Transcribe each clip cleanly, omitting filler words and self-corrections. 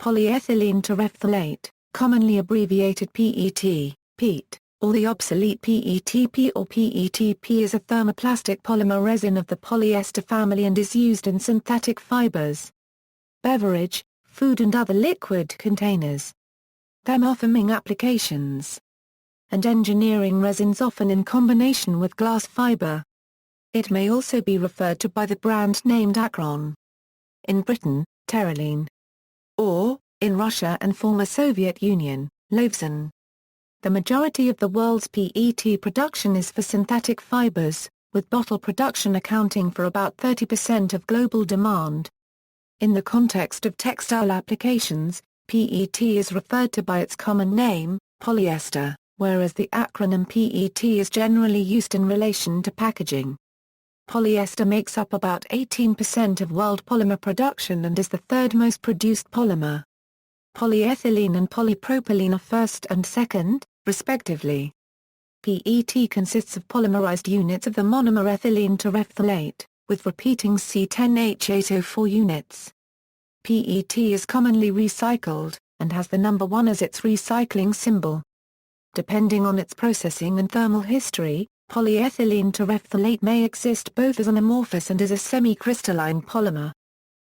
Polyethylene terephthalate, commonly abbreviated PET, PET, or the obsolete PETP or PETP is a thermoplastic polymer resin of the polyester family and is used in synthetic fibers, beverage, food and other liquid containers, thermoforming applications, and engineering resins, often in combination with glass fiber. It may also be referred to by the brand name Dacron. In Britain, Terylene. Or, in Russia and former Soviet Union, Lavsan. The majority of the world's PET production is for synthetic fibers, with bottle production accounting for about 30% of global demand. In the context of textile applications, PET is referred to by its common name, polyester, whereas the acronym PET is generally used in relation to packaging. Polyester makes up about 18% of world polymer production and is the third most produced polymer. Polyethylene and polypropylene are first and second, respectively. PET consists of polymerized units of the monomer ethylene terephthalate, with repeating C10H8O4 units. PET is commonly recycled, and has the number 1 as its recycling symbol. Depending on its processing and thermal history, polyethylene terephthalate may exist both as an amorphous and as a semi-crystalline polymer.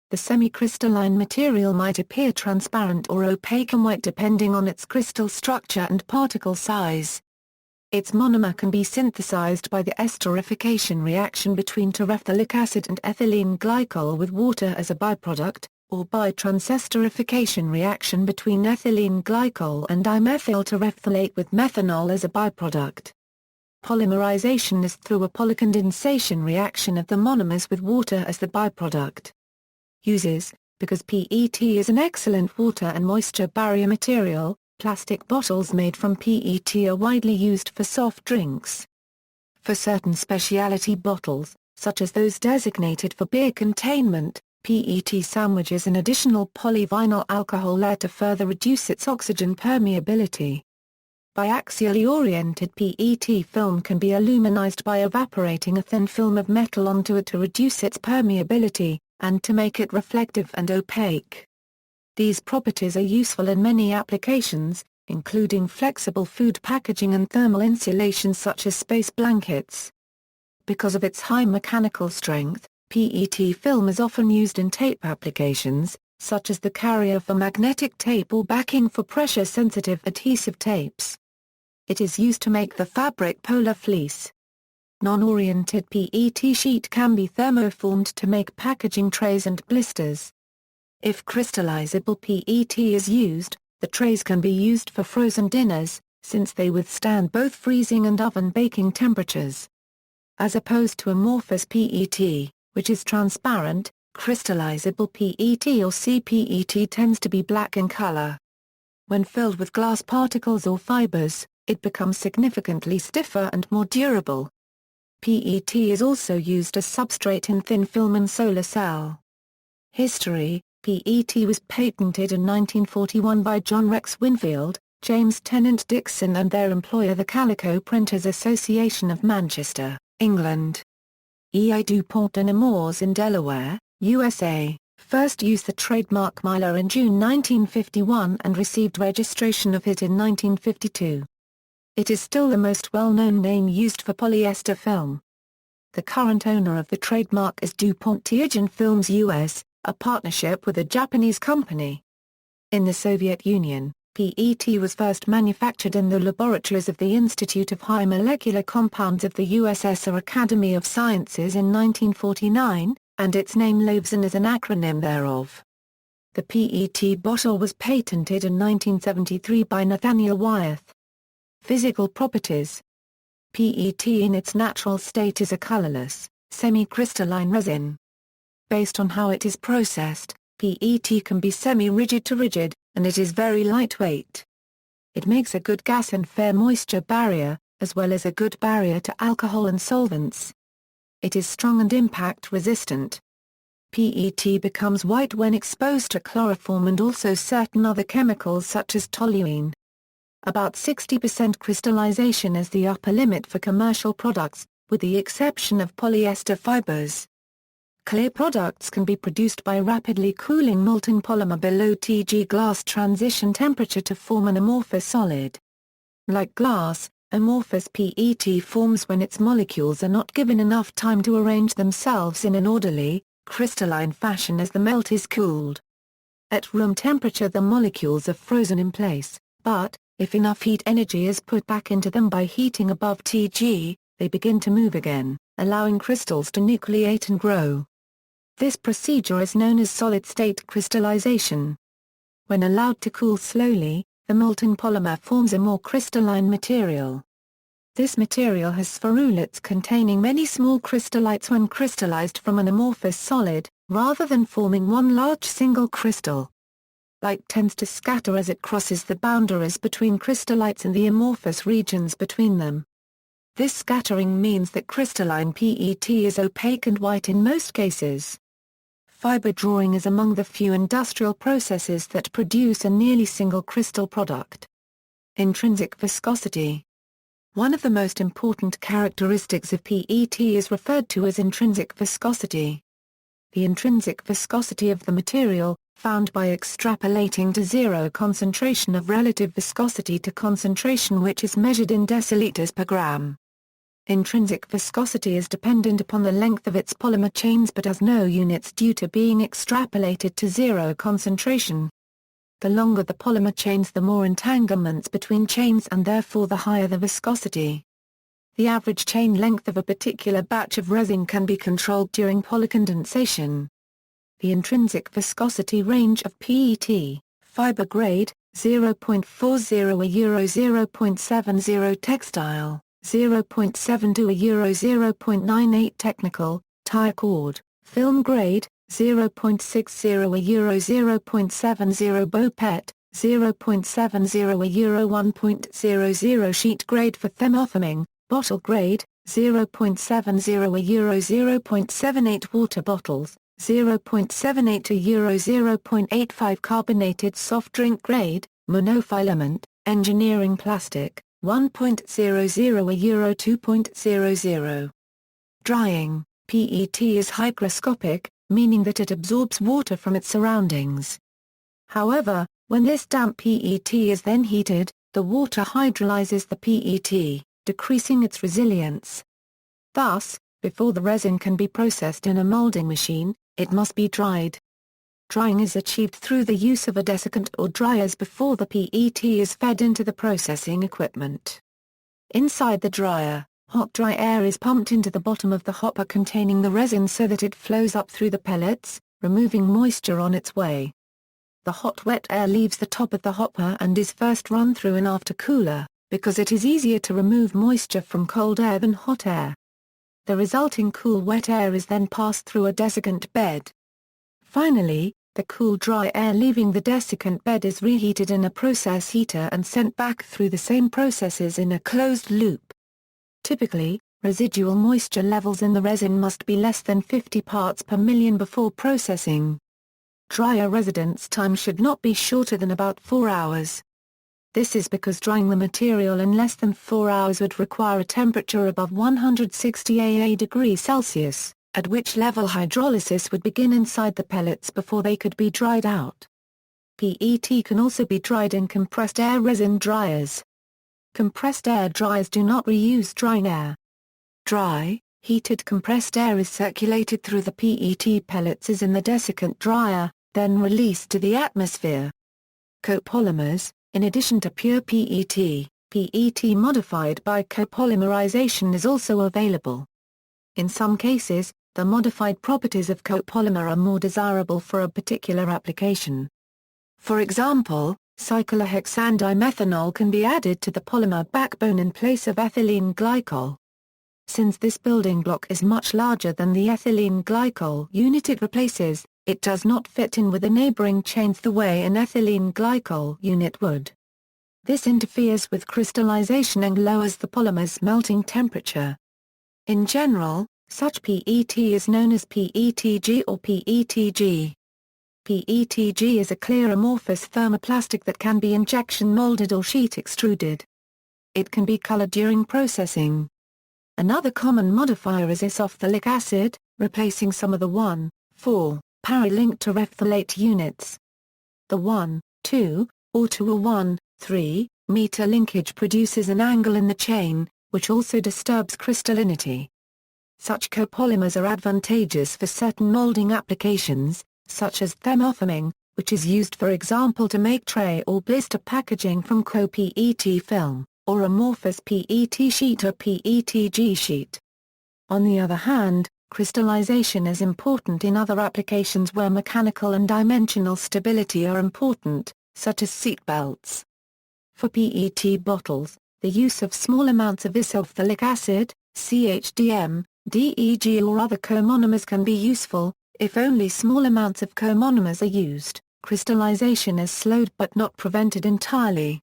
The semi-crystalline material might appear transparent or opaque and white depending on its crystal structure and particle size. Its monomer can be synthesized by the esterification reaction between terephthalic acid and ethylene glycol with water as a byproduct, or by transesterification reaction between ethylene glycol and dimethyl terephthalate with methanol as a byproduct. Polymerization is through a polycondensation reaction of the monomers with water as the byproduct. Uses: because PET is an excellent water and moisture barrier material, plastic bottles made from PET are widely used for soft drinks. For certain specialty bottles, such as those designated for beer containment, PET sandwiches an additional polyvinyl alcohol layer to further reduce its oxygen permeability. Biaxially oriented PET film can be aluminized by evaporating a thin film of metal onto it to reduce its permeability, and to make it reflective and opaque. These properties are useful in many applications, including flexible food packaging and thermal insulation such as space blankets. Because of its high mechanical strength, PET film is often used in tape applications, such as the carrier for magnetic tape or backing for pressure-sensitive adhesive tapes. It is used to make the fabric polar fleece. Non-oriented PET sheet can be thermoformed to make packaging trays and blisters. If crystallizable PET is used, the trays can be used for frozen dinners, since they withstand both freezing and oven baking temperatures. As opposed to amorphous PET, which is transparent, crystallizable PET or CPET tends to be black in color. When filled with glass particles or fibers, it becomes significantly stiffer and more durable. PET is also used as substrate in thin film and solar cell. History: PET was patented in 1941 by John Rex Winfield, James Tennant Dixon and their employer the Calico Printers Association of Manchester, England. E.I. DuPont de Nemours in Delaware, USA, first used the trademark Mylar in June 1951 and received registration of it in 1952. It is still the most well-known name used for polyester film. The current owner of the trademark is DuPont Tianjin Films US, a partnership with a Japanese company. In the Soviet Union, PET was first manufactured in the laboratories of the Institute of High Molecular Compounds of the USSR Academy of Sciences in 1949, and its name Lavsan is an acronym thereof. The PET bottle was patented in 1973 by Nathaniel Wyeth. Physical properties: PET in its natural state is a colorless, semi-crystalline resin. Based on how it is processed, PET can be semi-rigid to rigid, and it is very lightweight. It makes a good gas and fair moisture barrier, as well as a good barrier to alcohol and solvents. It is strong and impact resistant. PET becomes white when exposed to chloroform and also certain other chemicals such as toluene. About 60% crystallization is the upper limit for commercial products, with the exception of polyester fibers. Clear products can be produced by rapidly cooling molten polymer below Tg glass transition temperature to form an amorphous solid. Like glass, amorphous PET forms when its molecules are not given enough time to arrange themselves in an orderly, crystalline fashion as the melt is cooled. At room temperature the molecules are frozen in place, but, if enough heat energy is put back into them by heating above Tg, they begin to move again, allowing crystals to nucleate and grow. This procedure is known as solid-state crystallization. When allowed to cool slowly, the molten polymer forms a more crystalline material. This material has spherulates containing many small crystallites when crystallized from an amorphous solid, rather than forming one large single crystal. Light tends to scatter as it crosses the boundaries between crystallites and the amorphous regions between them. This scattering means that crystalline PET is opaque and white in most cases. Fiber drawing is among the few industrial processes that produce a nearly single crystal product. Intrinsic viscosity. One of the most important characteristics of PET is referred to as intrinsic viscosity. The intrinsic viscosity of the material, found by extrapolating to zero concentration of relative viscosity to concentration which is measured in deciliters per gram. Intrinsic viscosity is dependent upon the length of its polymer chains but has no units due to being extrapolated to zero concentration. The longer the polymer chains the more entanglements between chains and therefore the higher the viscosity. The average chain length of a particular batch of resin can be controlled during polycondensation. The intrinsic viscosity range of PET, fiber grade, 0.40 Euro 0.70 textile, 0.72 Euro 0.98 technical, tire cord, film grade, 0.60 Euro 0.70 BOPET, 0.70 Euro 1.00 sheet grade for thermoforming, bottle grade, 0.70 Euro 0.78 water bottles, 0.78 Euro 0.85 carbonated soft drink grade, monofilament, engineering plastic, 1.00 Euro 2.00. Drying, PET is hygroscopic, meaning that it absorbs water from its surroundings. However, when this damp PET is then heated, the water hydrolyzes the PET, decreasing its resilience. Thus, before the resin can be processed in a molding machine, it must be dried. Drying is achieved through the use of a desiccant or dryers before the PET is fed into the processing equipment. Inside the dryer, hot dry air is pumped into the bottom of the hopper containing the resin so that it flows up through the pellets, removing moisture on its way. The hot wet air leaves the top of the hopper and is first run through an aftercooler, because it is easier to remove moisture from cold air than hot air. The resulting cool wet air is then passed through a desiccant bed. Finally, the cool dry air leaving the desiccant bed is reheated in a process heater and sent back through the same processes in a closed loop. Typically, residual moisture levels in the resin must be less than 50 parts per million before processing. Dryer residence time should not be shorter than about 4 hours. This is because drying the material in less than 4 hours would require a temperature above 160 degrees Celsius, at which level hydrolysis would begin inside the pellets before they could be dried out. PET can also be dried in compressed air resin dryers. Compressed air dryers do not reuse drying air. Dry, heated compressed air is circulated through the PET pellets as in the desiccant dryer, then released to the atmosphere. Copolymers, in addition to pure PET, PET modified by copolymerization is also available. In some cases, the modified properties of copolymer are more desirable for a particular application. For example, cyclohexandimethanol can be added to the polymer backbone in place of ethylene glycol. Since this building block is much larger than the ethylene glycol unit it replaces, it does not fit in with the neighboring chains the way an ethylene glycol unit would. This interferes with crystallization and lowers the polymer's melting temperature. In general, such PET is known as PETG or PETG. PETG is a clear amorphous thermoplastic that can be injection molded or sheet extruded. It can be colored during processing. Another common modifier is isophthalic acid, replacing some of the 1,4 para-linked units. The 1,2, or 2 or 1,3 meter linkage produces an angle in the chain, which also disturbs crystallinity. Such copolymers are advantageous for certain molding applications, such as thermoforming, which is used for example to make tray or blister packaging from co-PET film, or amorphous PET sheet or PETG sheet. On the other hand, crystallization is important in other applications where mechanical and dimensional stability are important, such as seat belts. For PET bottles, the use of small amounts of isophthalic acid, CHDM, DEG or other comonomers can be useful. If only small amounts of comonomers are used, crystallization is slowed but not prevented entirely.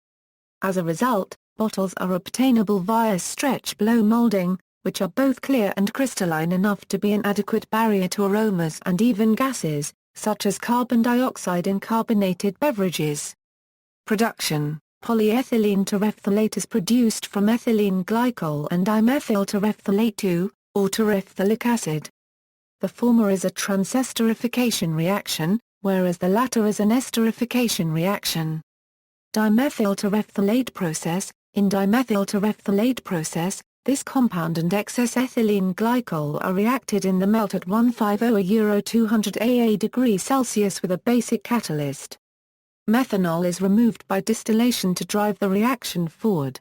As a result, bottles are obtainable via stretch blow molding, which are both clear and crystalline enough to be an adequate barrier to aromas and even gases, such as carbon dioxide in carbonated beverages. Production: polyethylene terephthalate is produced from ethylene glycol and dimethyl terephthalate 2, or terephthalic acid. The former is a transesterification reaction, whereas the latter is an esterification reaction. Dimethyl terephthalate process: in dimethyl terephthalate process, this compound and excess ethylene glycol are reacted in the melt at 150-200 AA degrees Celsius with a basic catalyst. Methanol is removed by distillation to drive the reaction forward.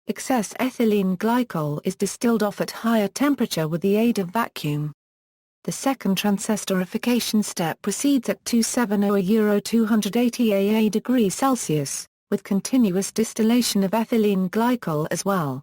Excess ethylene glycol is distilled off at higher temperature with the aid of vacuum. The second transesterification step proceeds at 270-280 AA degrees Celsius, with continuous distillation of ethylene glycol as well.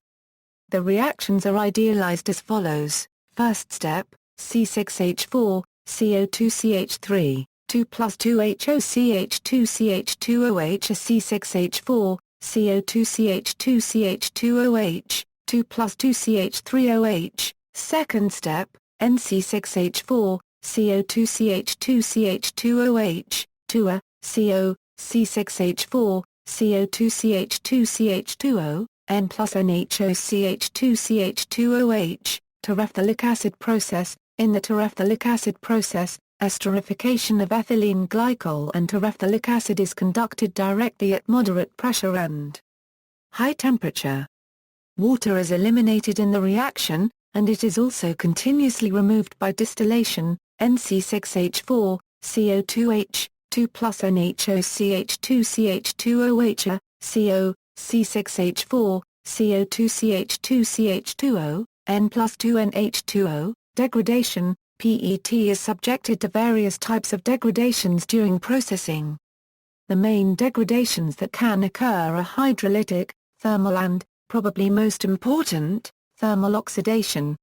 The reactions are idealized as follows. First step, C6H4, CO2CH3, 2 plus 2HOCH2CH2OH, a C6H4, CO2CH2CH2OH, 2 plus 2CH3OH. Second step, NC6H4, CO2CH2CH2OH, 2A, CO, C6H4, CO2CH2CH2O, N plus NHOCH2CH2OH, terephthalic acid process. In the terephthalic acid process, esterification of ethylene glycol and terephthalic acid is conducted directly at moderate pressure and high temperature. Water is eliminated in the reaction, and it is also continuously removed by distillation. NC6H4, CO2H, 2 plus NHOCH2CH2OH, CO, C6H4, CO2CH2CH2O, N plus 2NH2O, degradation. PET is subjected to various types of degradations during processing. The main degradations that can occur are hydrolytic, thermal and, probably most important, thermal oxidation.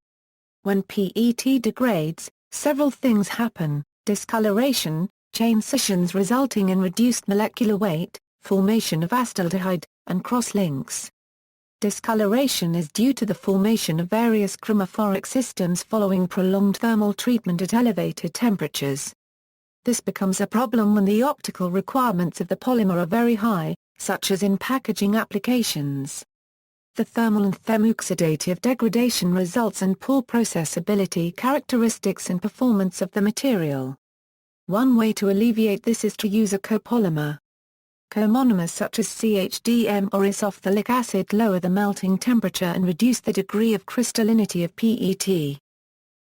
When PET degrades, several things happen: discoloration, chain scissions resulting in reduced molecular weight, formation of acetaldehyde, and cross-links. Discoloration is due to the formation of various chromophoric systems following prolonged thermal treatment at elevated temperatures. This becomes a problem when the optical requirements of the polymer are very high, such as in packaging applications. The thermal and thermoxidative degradation results in poor processability characteristics and performance of the material. One way to alleviate this is to use a copolymer. Comonomers such as CHDM or isophthalic acid lower the melting temperature and reduce the degree of crystallinity of PET.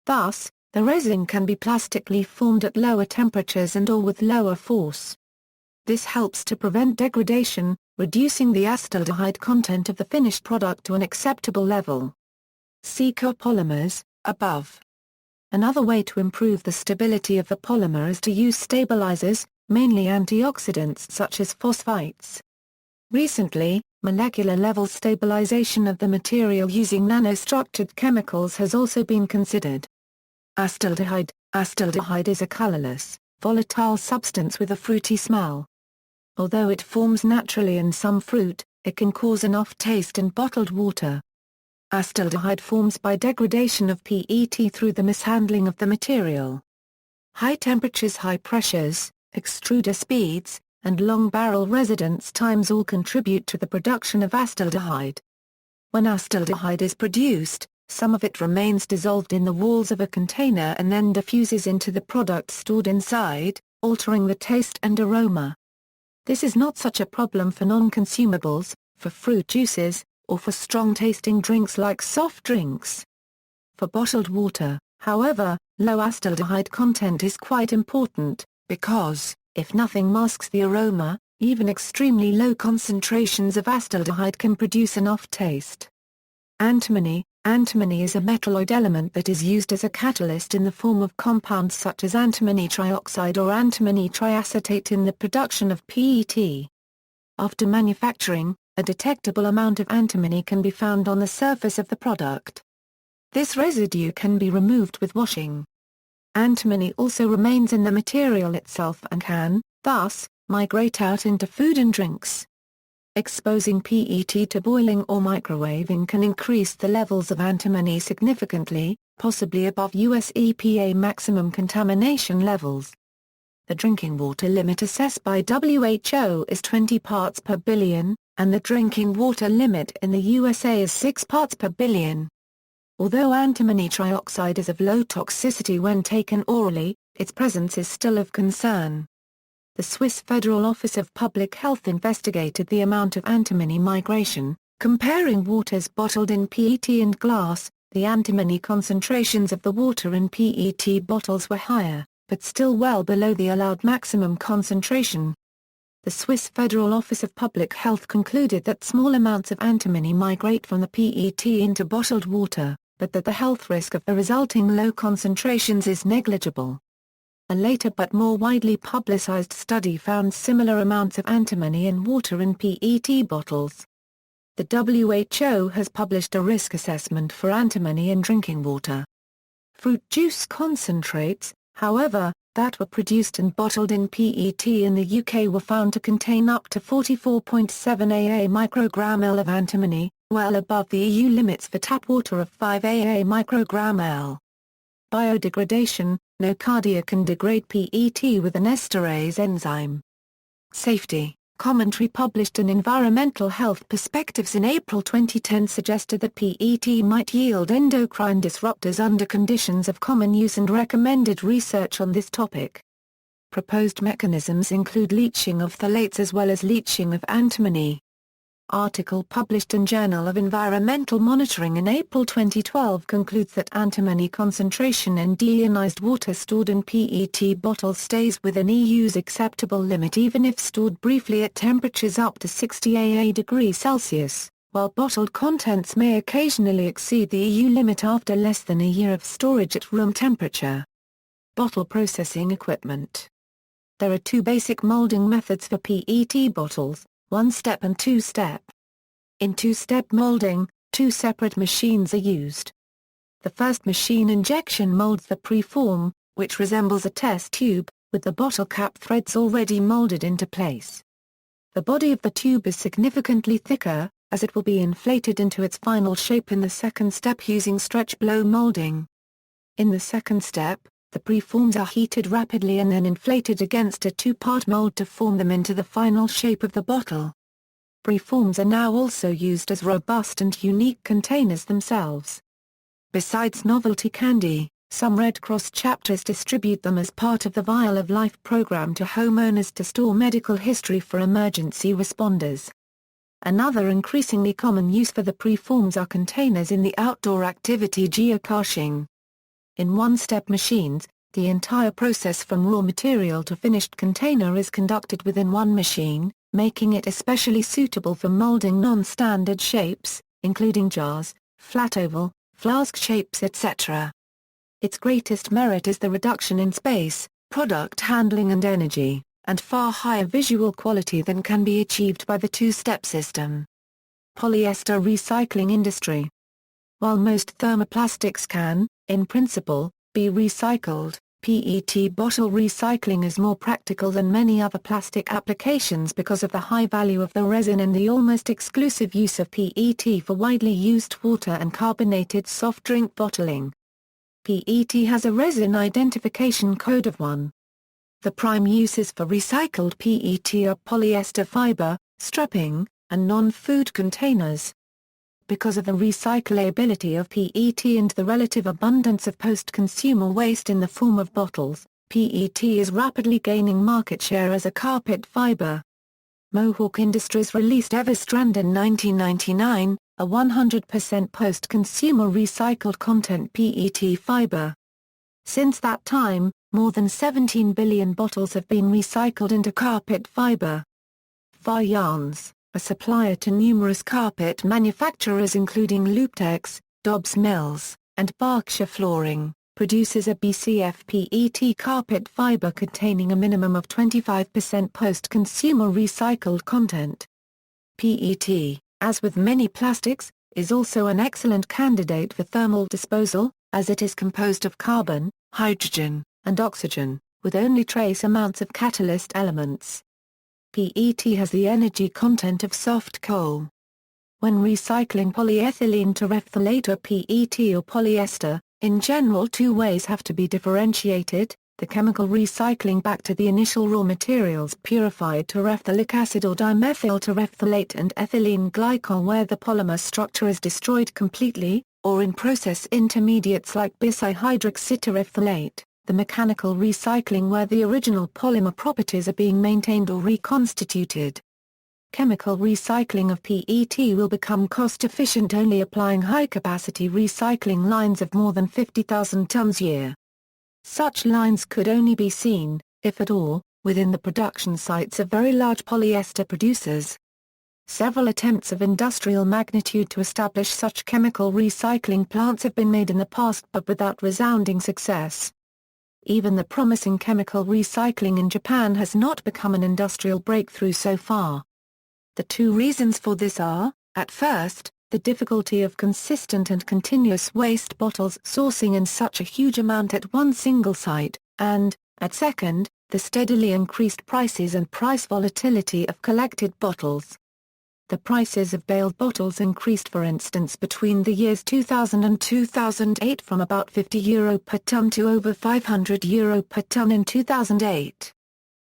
Thus, the resin can be plastically formed at lower temperatures and/or with lower force. This helps to prevent degradation, reducing the acetaldehyde content of the finished product to an acceptable level. See copolymers, above. Another way to improve the stability of the polymer is to use stabilizers, mainly antioxidants such as phosphates. Recently, molecular-level stabilization of the material using nanostructured chemicals has also been considered. Acetaldehyde. Acetaldehyde is a colorless, volatile substance with a fruity smell. Although it forms naturally in some fruit, it can cause an off-taste in bottled water. Acetaldehyde forms by degradation of PET through the mishandling of the material. High temperatures, high pressures, extruder speeds, and long barrel residence times all contribute to the production of acetaldehyde. When acetaldehyde is produced, some of it remains dissolved in the walls of a container and then diffuses into the product stored inside, altering the taste and aroma. This is not such a problem for non-consumables, for fruit juices, or for strong-tasting drinks like soft drinks. For bottled water, however, low acetaldehyde content is quite important, because, if nothing masks the aroma, even extremely low concentrations of acetaldehyde can produce an off-taste. Antimony. Antimony is a metalloid element that is used as a catalyst in the form of compounds such as antimony trioxide or antimony triacetate in the production of PET. After manufacturing, a detectable amount of antimony can be found on the surface of the product. This residue can be removed with washing. Antimony also remains in the material itself and can, thus, migrate out into food and drinks. Exposing PET to boiling or microwaving can increase the levels of antimony significantly, possibly above US EPA maximum contamination levels. The drinking water limit assessed by WHO is 20 parts per billion, and the drinking water limit in the USA is 6 parts per billion. Although antimony trioxide is of low toxicity when taken orally, its presence is still of concern. The Swiss Federal Office of Public Health investigated the amount of antimony migration, comparing waters bottled in PET and glass. The antimony concentrations of the water in PET bottles were higher, but still well below the allowed maximum concentration. The Swiss Federal Office of Public Health concluded that small amounts of antimony migrate from the PET into bottled water, but that the health risk of the resulting low concentrations is negligible. A later but more widely publicized study found similar amounts of antimony in water in PET bottles. The WHO has published a risk assessment for antimony in drinking water. Fruit juice concentrates, however, that were produced and bottled in PET in the UK were found to contain up to 44.7 AA microgram L of antimony, well above the EU limits for tap water of 5 AA microgram L. Biodegradation. No cardia can degrade PET with an esterase enzyme. Safety. Commentary published in Environmental Health Perspectives in April 2010 suggested that PET might yield endocrine disruptors under conditions of common use and recommended research on this topic. Proposed mechanisms include leaching of phthalates as well as leaching of antimony. Article published in Journal of Environmental Monitoring in April 2012 concludes that antimony concentration in deionized water stored in PET bottles stays within EU's acceptable limit even if stored briefly at temperatures up to 60 AA degrees Celsius, while bottled contents may occasionally exceed the EU limit after less than a year of storage at room temperature. Bottle processing equipment. There are two basic molding methods for PET bottles: one-step and two-step. In two-step molding, two separate machines are used. The first machine injection molds the preform, which resembles a test tube, with the bottle cap threads already molded into place. The body of the tube is significantly thicker, as it will be inflated into its final shape in the second step using stretch blow molding. In the second step, the preforms are heated rapidly and then inflated against a two-part mold to form them into the final shape of the bottle. Preforms are now also used as robust and unique containers themselves. Besides novelty candy, some Red Cross chapters distribute them as part of the Vial of Life program to homeowners to store medical history for emergency responders. Another increasingly common use for the preforms are containers in the outdoor activity geocaching. In one-step machines, the entire process from raw material to finished container is conducted within one machine, making it especially suitable for molding non-standard shapes, including jars, flat oval, flask shapes etc. Its greatest merit is the reduction in space, product handling and energy, and far higher visual quality than can be achieved by the two-step system. Polyester recycling industry. While most thermoplastics can, in principle, be recycled, PET bottle recycling is more practical than many other plastic applications because of the high value of the resin and the almost exclusive use of PET for widely used water and carbonated soft drink bottling. PET has a resin identification code of 1. The prime uses for recycled PET are polyester fiber, strapping, and non-food containers. Because of the recyclability of PET and the relative abundance of post-consumer waste in the form of bottles, PET is rapidly gaining market share as a carpet fiber. Mohawk Industries released Everstrand in 1999, a 100% post-consumer recycled content PET fiber. Since that time, more than 17 billion bottles have been recycled into carpet fiber. Far Yarns, a supplier to numerous carpet manufacturers including Looptex, Dobbs Mills, and Berkshire Flooring, produces a BCF PET carpet fiber containing a minimum of 25% post-consumer recycled content. PET, as with many plastics, is also an excellent candidate for thermal disposal, as it is composed of carbon, hydrogen, and oxygen, with only trace amounts of catalyst elements. PET has the energy content of soft coal. When recycling polyethylene terephthalate or PET or polyester, in general two ways have to be differentiated: the chemical recycling back to the initial raw materials purified terephthalic acid or dimethyl terephthalate and ethylene glycol where the polymer structure is destroyed completely, or in process intermediates like bisihydroxyterephthalate, the mechanical recycling where the original polymer properties are being maintained or reconstituted. Chemical recycling of PET will become cost-efficient only applying high-capacity recycling lines of more than 50,000 tons a year. Such lines could only be seen, if at all, within the production sites of very large polyester producers. Several attempts of industrial magnitude to establish such chemical recycling plants have been made in the past but without resounding success. Even the promising chemical recycling in Japan has not become an industrial breakthrough so far. The two reasons for this are, at first, the difficulty of consistent and continuous waste bottles sourcing in such a huge amount at one single site, and, at second, the steadily increased prices and price volatility of collected bottles. The prices of baled bottles increased for instance between the years 2000 and 2008 from about €50 per ton to over €500 per ton in 2008.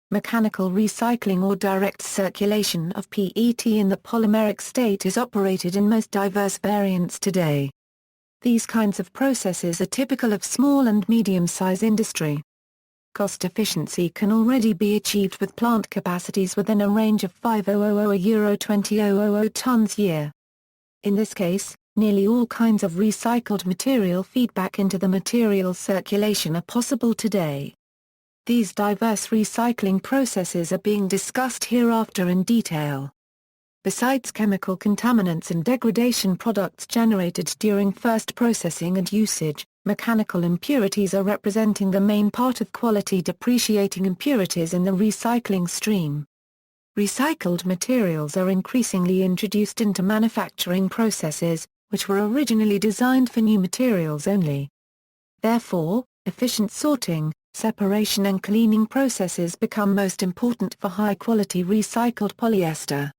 Mechanical recycling or direct circulation of PET in the polymeric state is operated in most diverse variants today. These kinds of processes are typical of small and medium-size industry. Cost efficiency can already be achieved with plant capacities within a range of 5,000 euro 20,000 tons a year. In this case, nearly all kinds of recycled material feedback into the material circulation are possible today. These diverse recycling processes are being discussed hereafter in detail. Besides chemical contaminants and degradation products generated during first processing and usage, mechanical impurities are representing the main part of quality depreciating impurities in the recycling stream. Recycled materials are increasingly introduced into manufacturing processes, which were originally designed for new materials only. Therefore, efficient sorting, separation and cleaning processes become most important for high-quality recycled polyester.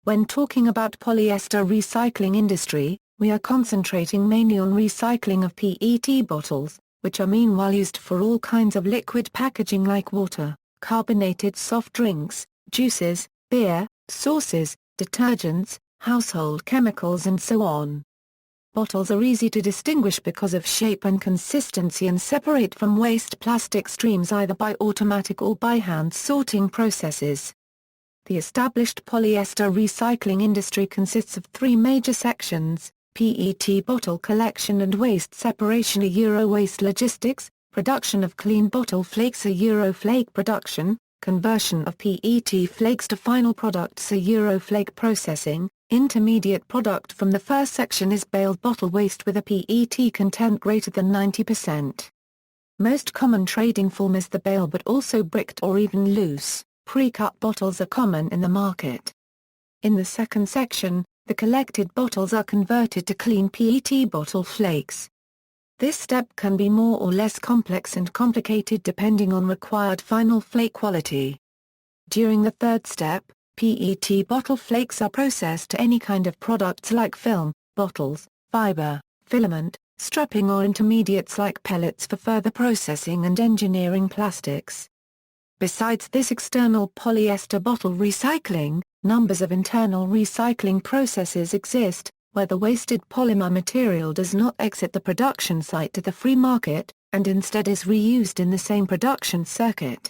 When talking about polyester recycling industry, we are concentrating mainly on recycling of PET bottles, which are meanwhile used for all kinds of liquid packaging like water, carbonated soft drinks, juices, beer, sauces, detergents, household chemicals and so on. Bottles are easy to distinguish because of shape and consistency and separate from waste plastic streams either by automatic or by hand sorting processes. The established polyester recycling industry consists of three major sections: PET bottle collection and waste separation, waste logistics, production of clean bottle flakes, flake production, conversion of PET flakes to final products, flake processing. Intermediate product from the first section is baled bottle waste with a PET content greater than 90%. Most common trading form is the bale, but also bricked or even loose, pre-cut bottles are common in the market. In the second section, the collected bottles are converted to clean PET bottle flakes. This step can be more or less complex and complicated depending on required final flake quality. During the third step, PET bottle flakes are processed to any kind of products like film, bottles, fiber, filament, strapping or intermediates like pellets for further processing and engineering plastics. Besides this external polyester bottle recycling, numbers of internal recycling processes exist, where the wasted polymer material does not exit the production site to the free market, and instead is reused in the same production circuit.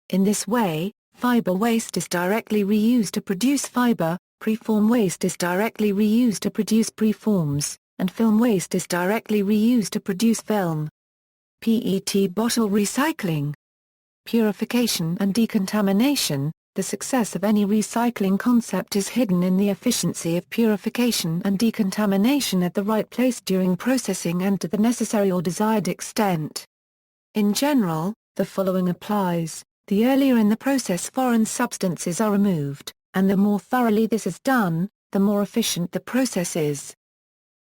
In this way, fiber waste is directly reused to produce fiber, preform waste is directly reused to produce preforms, and film waste is directly reused to produce film. PET bottle recycling. Purification and decontamination. The success of any recycling concept is hidden in the efficiency of purification and decontamination at the right place during processing and to the necessary or desired extent. In general, the following applies: the earlier in the process foreign substances are removed, and the more thoroughly this is done, the more efficient the process is.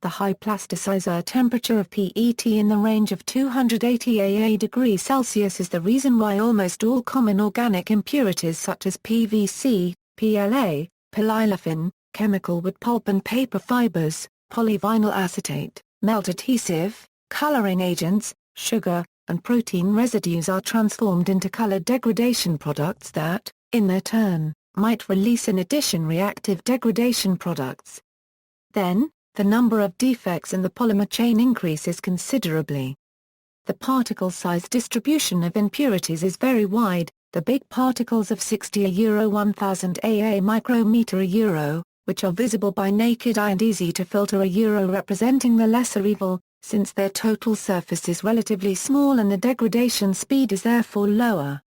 The high plasticizer temperature of PET in the range of 280 °C is the reason why almost all common organic impurities such as PVC, PLA, polyolefin, chemical wood pulp and paper fibers, polyvinyl acetate, melt adhesive, coloring agents, sugar, and protein residues are transformed into color degradation products that, in their turn, might release in addition reactive degradation products. Then, the number of defects in the polymer chain increases considerably. The particle size distribution of impurities is very wide, the big particles of 60 1000 AA micrometer euro, which are visible by naked eye and easy to filter euro representing the lesser evil, since their total surface is relatively small and the degradation speed is therefore lower.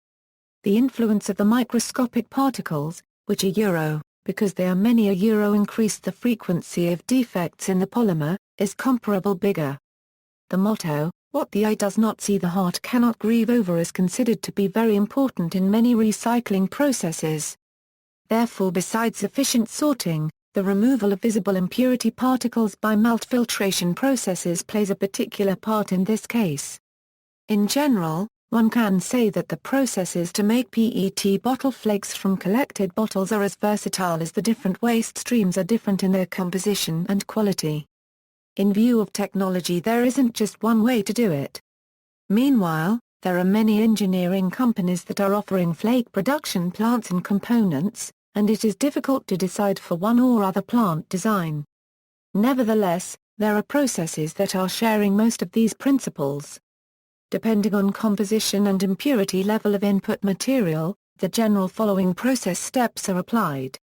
The influence of the microscopic particles, which are euro, because they are many euro increase the frequency of defects in the polymer, is comparable bigger. The motto, "What the eye does not see the heart cannot grieve over," is considered to be very important in many recycling processes. Therefore, besides efficient sorting, the removal of visible impurity particles by melt filtration processes plays a particular part in this case. In general, one can say that the processes to make PET bottle flakes from collected bottles are as versatile as the different waste streams are different in their composition and quality. In view of technology, there isn't just one way to do it. Meanwhile, there are many engineering companies that are offering flake production plants and components, and it is difficult to decide for one or other plant design. Nevertheless, there are processes that are sharing most of these principles. Depending on composition and impurity level of input material, the general following process steps are applied.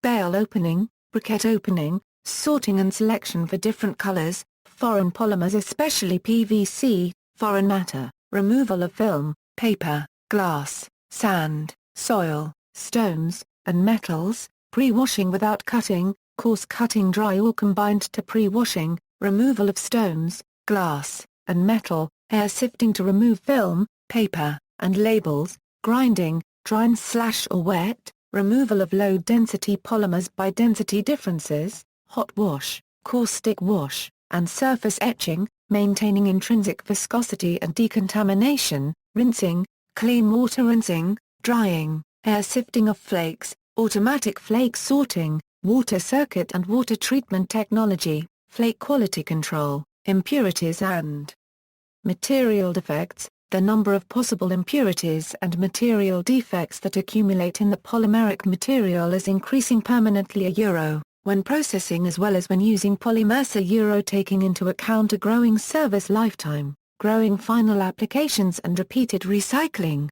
Bale opening, briquette opening, sorting and selection for different colors, foreign polymers especially PVC, foreign matter, removal of film, paper, glass, sand, soil, stones, and metals, pre-washing without cutting, coarse cutting dry or combined to pre-washing, removal of stones, glass, and metal, air sifting to remove film, paper, and labels, grinding, dry/or wet, removal of low-density polymers by density differences, hot wash, caustic wash, and surface etching, maintaining intrinsic viscosity and decontamination, rinsing, clean water rinsing, drying, air sifting of flakes, automatic flake sorting, water circuit and water treatment technology, flake quality control, impurities and material defects. The number of possible impurities and material defects that accumulate in the polymeric material is increasing permanently when processing as well as when using polymers taking into account a growing service lifetime, growing final applications and repeated recycling.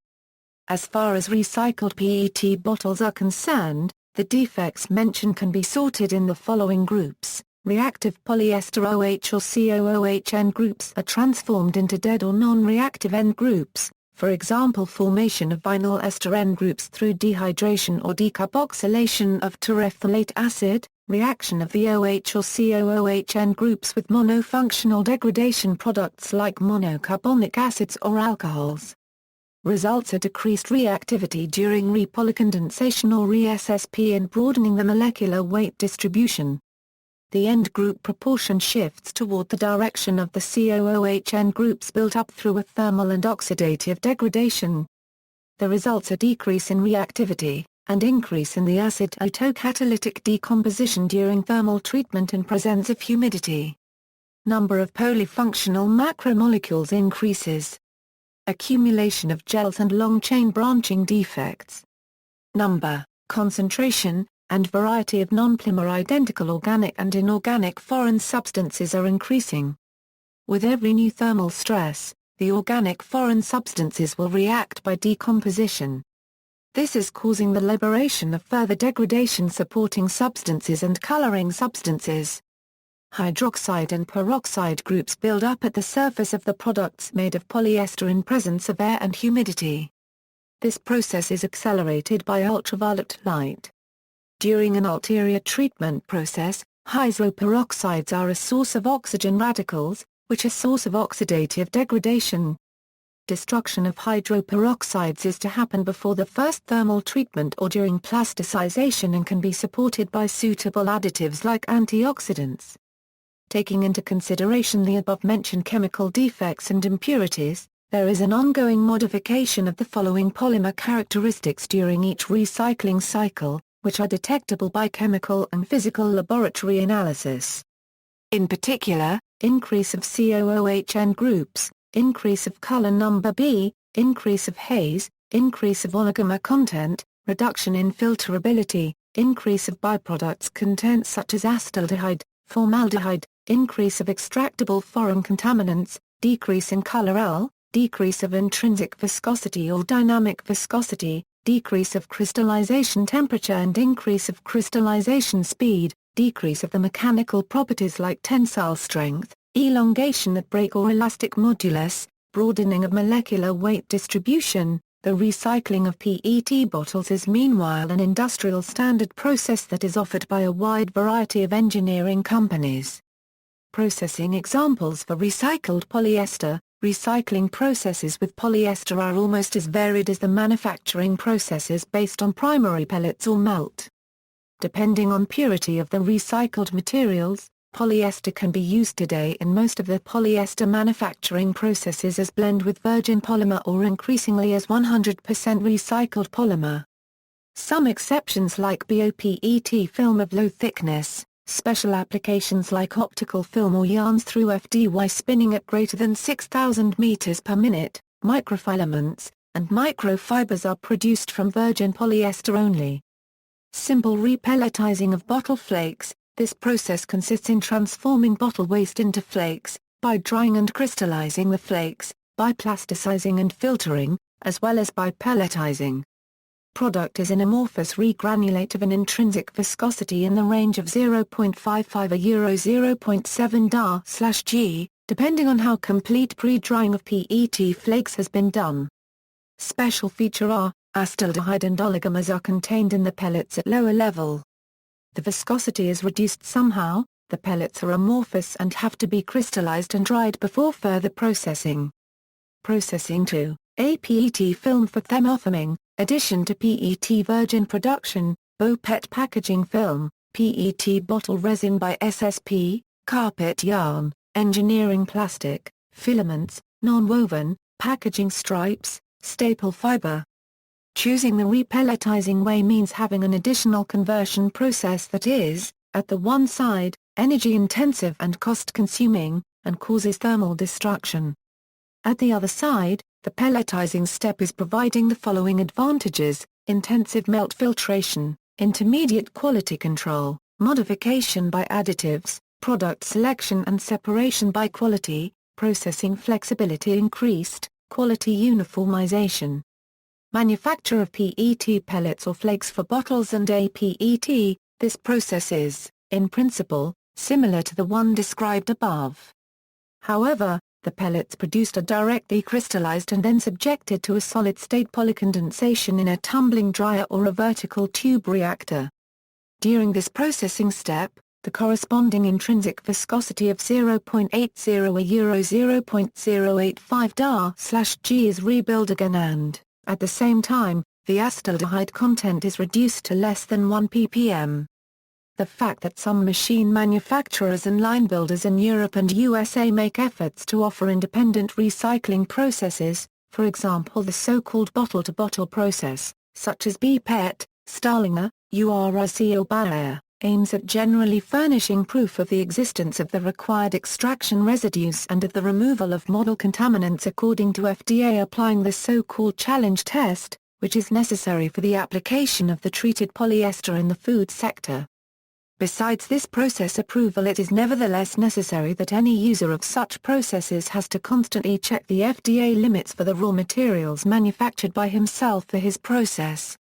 As far as recycled PET bottles are concerned, the defects mentioned can be sorted in the following groups. Reactive polyester OH or COOH end groups are transformed into dead or non-reactive end groups, for example formation of vinyl ester end groups through dehydration or decarboxylation of terephthalate acid, reaction of the OH or COOH end groups with monofunctional degradation products like monocarbonic acids or alcohols. Results are decreased reactivity during repolycondensation or re-SSP and broadening the molecular weight distribution. The end group proportion shifts toward the direction of the COOH end groups built up through a thermal and oxidative degradation. The results are decrease in reactivity, and increase in the acid autocatalytic decomposition during thermal treatment and presence of humidity. Number of polyfunctional macromolecules increases. Accumulation of gels and long-chain branching defects. Number, concentration, and variety of non-polymer identical organic and inorganic foreign substances are increasing. With every new thermal stress, the organic foreign substances will react by decomposition. This is causing the liberation of further degradation-supporting substances and coloring substances. Hydroxide and peroxide groups build up at the surface of the products made of polyester in presence of air and humidity. This process is accelerated by ultraviolet light. During an ulterior treatment process, hydroperoxides are a source of oxygen radicals, which are a source of oxidative degradation. Destruction of hydroperoxides is to happen before the first thermal treatment or during plasticization and can be supported by suitable additives like antioxidants. Taking into consideration the above-mentioned chemical defects and impurities, there is an ongoing modification of the following polymer characteristics during each recycling cycle, which are detectable by chemical and physical laboratory analysis. In particular, increase of COOHN groups, increase of color number B, increase of haze, increase of oligomer content, reduction in filterability, increase of byproducts content such as acetaldehyde, formaldehyde, increase of extractable foreign contaminants, decrease in color L, decrease of intrinsic viscosity or dynamic viscosity, decrease of crystallization temperature and increase of crystallization speed, decrease of the mechanical properties like tensile strength, elongation at break or elastic modulus, broadening of molecular weight distribution. The recycling of PET bottles is meanwhile an industrial standard process that is offered by a wide variety of engineering companies. Processing examples for recycled polyester. Recycling processes with polyester are almost as varied as the manufacturing processes based on primary pellets or melt. Depending on purity of the recycled materials, polyester can be used today in most of the polyester manufacturing processes as blend with virgin polymer or increasingly as 100% recycled polymer. Some exceptions like BOPET film of low thickness, special applications like optical film or yarns through FDY spinning at greater than 6,000 meters per minute, microfilaments, and microfibers are produced from virgin polyester only. Simple repelletizing of bottle flakes. This process consists in transforming bottle waste into flakes, by drying and crystallizing the flakes, by plasticizing and filtering, as well as by pelletizing. Product is an amorphous regranulate of an intrinsic viscosity in the range of 0.55 a euro 0.7 dar/g, depending on how complete pre-drying of PET flakes has been done. Special feature are, acetaldehyde and oligomers are contained in the pellets at lower level. The viscosity is reduced somehow, the pellets are amorphous and have to be crystallized and dried before further processing. Processing to a PET film for thermoforming. Addition to PET virgin production, BOPET packaging film, PET bottle resin by SSP, carpet yarn, engineering plastic, filaments, non-woven, packaging stripes, staple fiber. Choosing the repelletizing way means having an additional conversion process that is, at the one side, energy-intensive and cost-consuming, and causes thermal destruction. At the other side, the pelletizing step is providing the following advantages: intensive melt filtration, intermediate quality control, modification by additives, product selection and separation by quality, processing flexibility increased, quality uniformization. Manufacture of PET pellets or flakes for bottles and APET. This process is, in principle, similar to the one described above. However, the pellets produced are directly crystallized and then subjected to a solid-state polycondensation in a tumbling dryer or a vertical tube reactor. During this processing step, the corresponding intrinsic viscosity of 0.80 a euro 0.085 dar/g is rebuilt again and, at the same time, the acetaldehyde content is reduced to less than 1 ppm. The fact that some machine manufacturers and line builders in Europe and USA make efforts to offer independent recycling processes, for example the so-called bottle-to-bottle process, such as BPET, Starlinger, URC or Bayer, aims at generally furnishing proof of the existence of the required extraction residues and of the removal of model contaminants according to FDA applying the so-called challenge test, which is necessary for the application of the treated polyester in the food sector. Besides this process approval, it is nevertheless necessary that any user of such processes has to constantly check the FDA limits for the raw materials manufactured by himself for his process.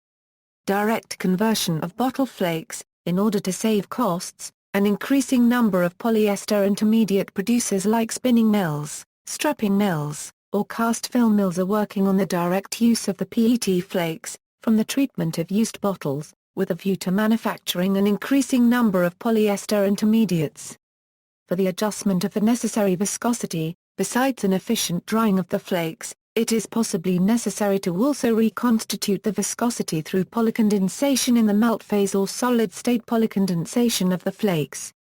Direct conversion of bottle flakes. In order to save costs, an increasing number of polyester intermediate producers like spinning mills, strapping mills, or cast film mills are working on the direct use of the PET flakes, from the treatment of used bottles, with a view to manufacturing an increasing number of polyester intermediates. For the adjustment of the necessary viscosity, besides an efficient drying of the flakes, it is possibly necessary to also reconstitute the viscosity through polycondensation in the melt phase or solid-state polycondensation of the flakes.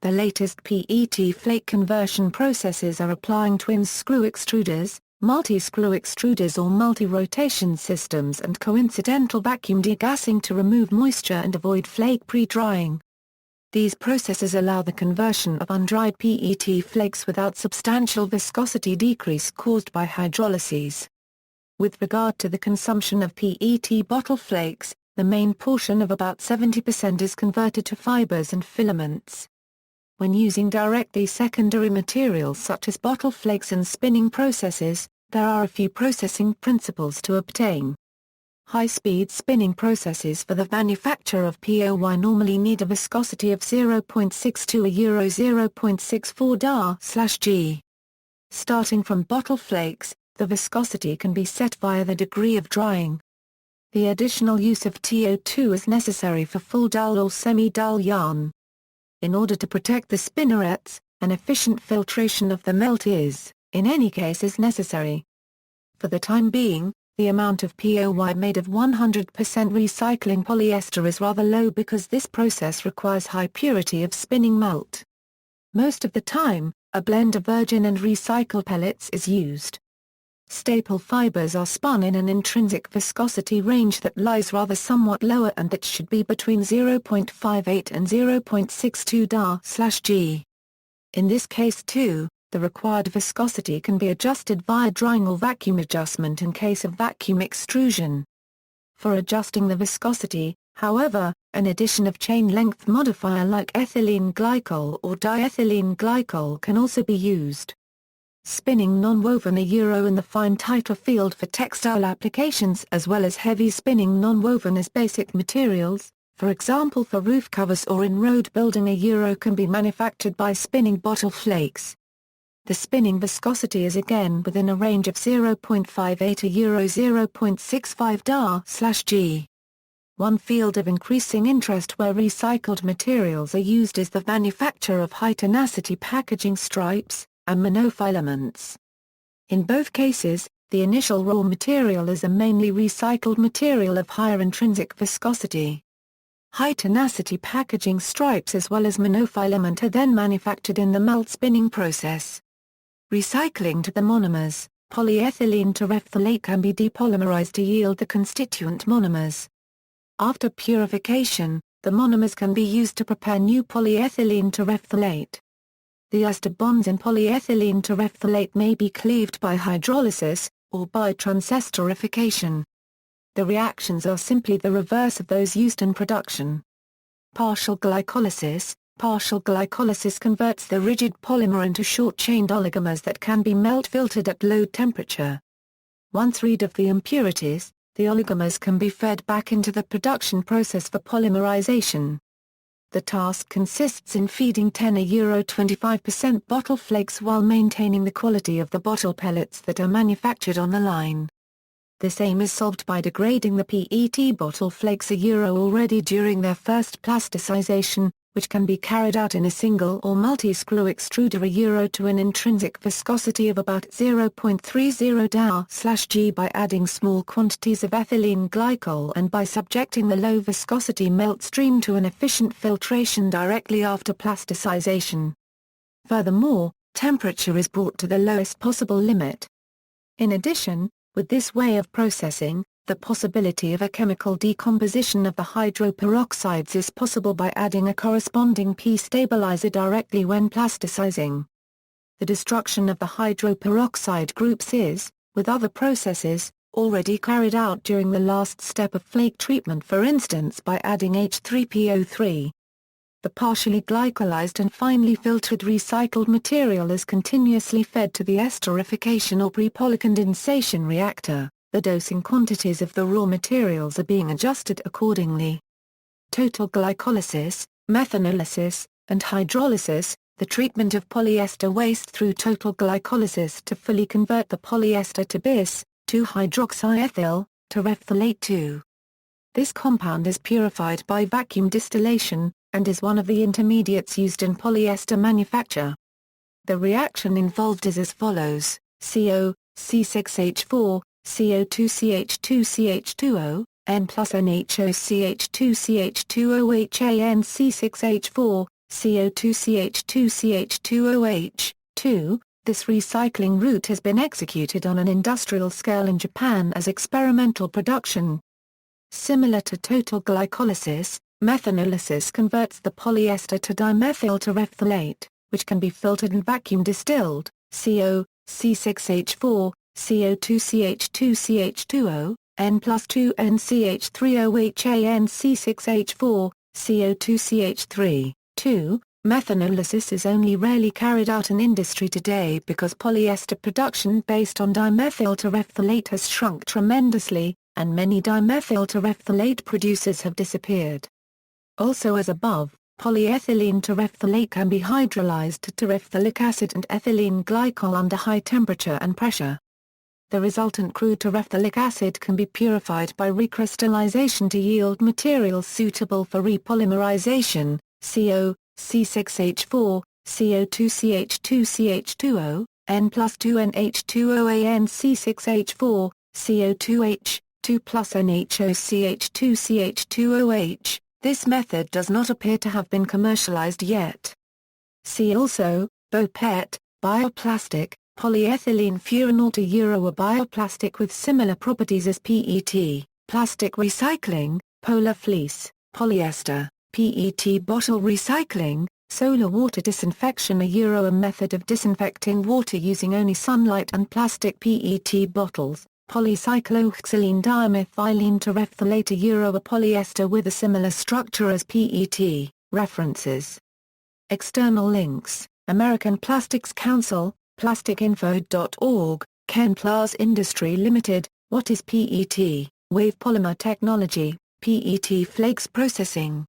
The latest PET flake conversion processes are applying twin screw extruders, multi-screw extruders or multi-rotation systems and coincidental vacuum degassing to remove moisture and avoid flake pre-drying. These processes allow the conversion of undried PET flakes without substantial viscosity decrease caused by hydrolyses. With regard to the consumption of PET bottle flakes, the main portion of about 70% is converted to fibers and filaments. When using directly secondary materials such as bottle flakes and spinning processes, there are a few processing principles to obtain. High-speed spinning processes for the manufacture of POY normally need a viscosity of 0.62 a 0.64 dar/G. Starting from bottle flakes, the viscosity can be set via the degree of drying. The additional use of TO2 is necessary for full dull or semi-dull yarn. In order to protect the spinnerets, an efficient filtration of the melt is, in any case, necessary. For the time being, the amount of POY made of 100% recycling polyester is rather low because this process requires high purity of spinning melt. Most of the time, a blend of virgin and recycled pellets is used. Staple fibers are spun in an intrinsic viscosity range that lies rather somewhat lower and that should be between 0.58 and 0.62 dar/G. In this case too, the required viscosity can be adjusted via drying or vacuum adjustment in case of vacuum extrusion. For adjusting the viscosity, however, an addition of chain length modifier like ethylene glycol or diethylene glycol can also be used. Spinning nonwoven in the fine titer field for textile applications as well as heavy spinning nonwoven as basic materials, for example for roof covers or in road building can be manufactured by spinning bottle flakes. The spinning viscosity is again within a range of 0.58 to 0.65 dar/G. One field of increasing interest where recycled materials are used is the manufacture of high-tenacity packaging stripes and monofilaments. In both cases, the initial raw material is a mainly recycled material of higher intrinsic viscosity. High-tenacity packaging stripes as well as monofilament are then manufactured in the melt spinning process. Recycling to the monomers, polyethylene terephthalate can be depolymerized to yield the constituent monomers. After purification, the monomers can be used to prepare new polyethylene terephthalate. The ester bonds in polyethylene terephthalate may be cleaved by hydrolysis, or by transesterification. The reactions are simply the reverse of those used in production. Partial glycolysis converts the rigid polymer into short-chained oligomers that can be melt-filtered at low temperature. Once rid of the impurities, the oligomers can be fed back into the production process for polymerization. The task consists in feeding 10 a 25% bottle flakes while maintaining the quality of the bottle pellets that are manufactured on the line. This aim is solved by degrading the PET bottle flakes a already during their first plasticization, which can be carried out in a single or multi-screw extruder a to an intrinsic viscosity of about 0.30 dar/G by adding small quantities of ethylene glycol and by subjecting the low viscosity melt stream to an efficient filtration directly after plasticization. Furthermore, temperature is brought to the lowest possible limit. In addition, with this way of processing, the possibility of a chemical decomposition of the hydroperoxides is possible by adding a corresponding P stabilizer directly when plasticizing. The destruction of the hydroperoxide groups is, with other processes, already carried out during the last step of flake treatment, for instance by adding H3PO3. The partially glycolized and finely filtered recycled material is continuously fed to the esterification or pre-polycondensation reactor. The dosing quantities of the raw materials are being adjusted accordingly. Total glycolysis, methanolysis, and hydrolysis, the treatment of polyester waste through total glycolysis to fully convert the polyester to bis, 2-hydroxyethyl, terephthalate 2. This compound is purified by vacuum distillation, and is one of the intermediates used in polyester manufacture. The reaction involved is as follows: CO, C6H4, CO2CH2CH2O, N plus NHOCH2CH2OHAN C6H4, CO2CH2CH2OH, 2. This recycling route has been executed on an industrial scale in Japan as experimental production. Similar to total glycolysis, methanolysis converts the polyester to dimethyl terephthalate, which can be filtered and vacuum distilled, CO, C6H4, CO2CH2CH2O, N plus 2 NCH3OHAN C6H4, CO2CH3, 2. Methanolysis is only rarely carried out in industry today because polyester production based on dimethyl terephthalate has shrunk tremendously, and many dimethyl terephthalate producers have disappeared. Also as above, polyethylene terephthalate can be hydrolyzed to terephthalic acid and ethylene glycol under high temperature and pressure. The resultant crude terephthalic acid can be purified by recrystallization to yield materials suitable for repolymerization, CO, C6H4, CO2CH2CH2O, N plus 2 NH2OAN C6H4, CO2H, 2 plus NHOCH2CH2OH. This method does not appear to have been commercialized yet. See also, BOPET, bioplastic, polyethylene furanol to a bioplastic with similar properties as PET, plastic recycling, polar fleece, polyester, PET bottle recycling, solar water disinfection a method of disinfecting water using only sunlight and plastic PET bottles, polycyclohexylene dimethylene terephthalate a polyester with a similar structure as PET. References. External links: American Plastics Council, plasticinfo.org, Chemplast Industry Limited, What is PET, Wave Polymer Technology, PET Flakes Processing.